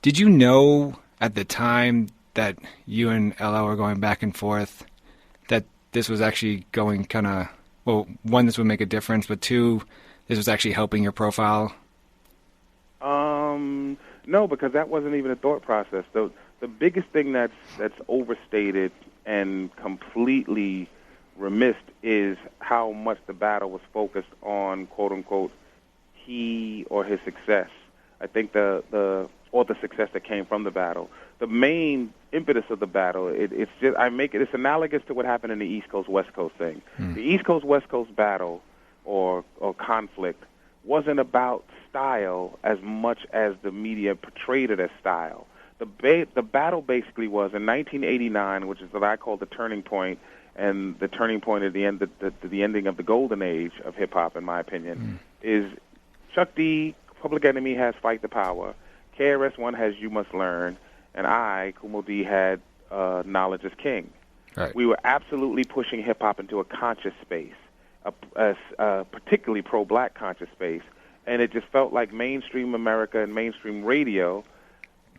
Did you know at the time that you and LL were going back and forth that this was actually going kind of, well, one, this would make a difference, but two, this was actually helping your profile? No, because that wasn't even a thought process. The biggest thing that's overstated and completely remissed is how much the battle was focused on, quote unquote, he or his success. I think the success that came from the battle. The main impetus of the battle, it's analogous to what happened in the East Coast West Coast thing. The East Coast West Coast battle or conflict wasn't about style as much as the media portrayed it as style. The battle basically was in 1989, which is what I call the turning point, and the turning point at the end, the ending of the golden age of hip hop, in my opinion, is Chuck D, Public Enemy has Fight the Power, KRS-One has You Must Learn, and I, Kool Moe Dee, had Knowledge is King. Right. We were absolutely pushing hip hop into a conscious space, a particularly pro-black conscious space, and it just felt like mainstream America and mainstream radio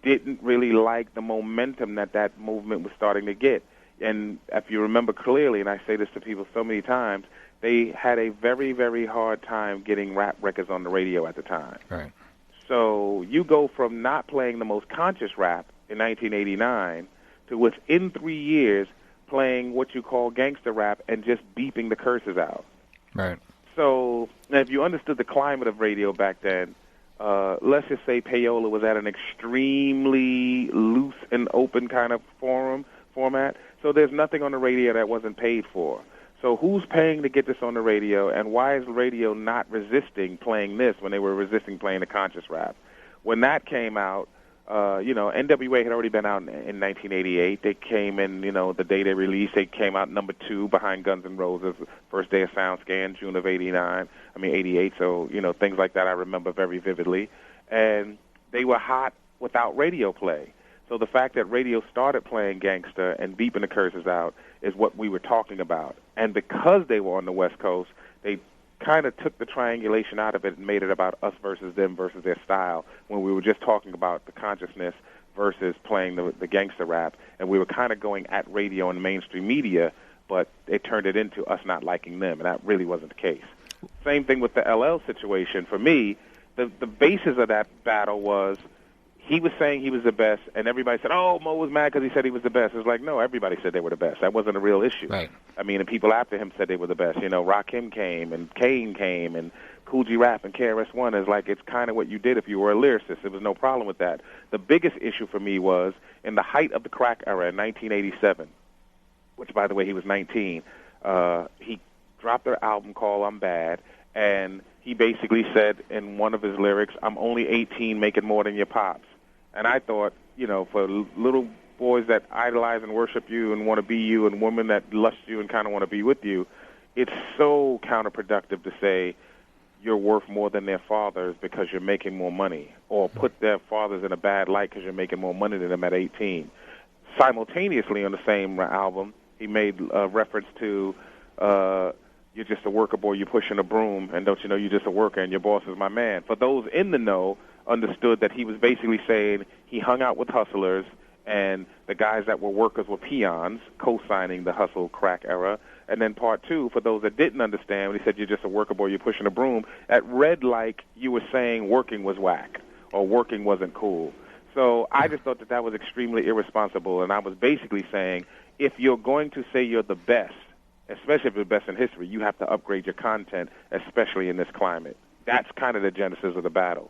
didn't really like the momentum that movement was starting to get. And if you remember clearly, and I say this to people so many times, they had a very, very hard time getting rap records on the radio at the time. Right. So you go from not playing the most conscious rap in 1989 to within 3 years playing what you call gangster rap and just beeping the curses out. Right. So if you understood the climate of radio back then, let's just say payola was at an extremely loose and open kind of format. So there's nothing on the radio that wasn't paid for. So who's paying to get this on the radio, and why is radio not resisting playing this when they were resisting playing the conscious rap? When that came out, NWA had already been out in 1988. They came in, the day they released, they came out number 2 behind Guns N' Roses, first day of SoundScan, June of 88. So, things like that I remember very vividly. And they were hot without radio play. So the fact that radio started playing gangster and beeping the curses out is what we were talking about. And because they were on the West Coast, they kind of took the triangulation out of it and made it about us versus them versus their style, when we were just talking about the consciousness versus playing the gangster rap. And we were kind of going at radio and mainstream media, but it turned it into us not liking them, and that really wasn't the case. Same thing with the LL situation. For me, the basis of that battle was he was saying he was the best, and everybody said, oh, Mo was mad because he said he was the best. It's like, no, everybody said they were the best. That wasn't a real issue. Right. I mean, the people after him said they were the best. Rakim came, and Kane came, and Kool G Rap and KRS-One is like, it's kind of what you did if you were a lyricist. There was no problem with that. The biggest issue for me was in the height of the crack era in 1987, which, by the way, he was 19, he dropped an album called I'm Bad, and he basically said in one of his lyrics, I'm only 18 making more than your pops. And I thought, for little boys that idolize and worship you and want to be you, and women that lust you and kind of want to be with you, it's so counterproductive to say you're worth more than their fathers because you're making more money, or put their fathers in a bad light because you're making more money than them at 18. Simultaneously on the same album, he made a reference to you're just a worker boy, you're pushing a broom, and don't you know you're just a worker and your boss is my man. For those in the know, understood that he was basically saying he hung out with hustlers, and the guys that were workers were peons, co-signing the hustle crack era. And then part 2, for those that didn't understand, when he said you're just a worker boy, you're pushing a broom, it read like you were saying working was whack or working wasn't cool. So I just thought that was extremely irresponsible, and I was basically saying if you're going to say you're the best, especially if you're the best in history, you have to upgrade your content, especially in this climate. That's kind of the genesis of the battle.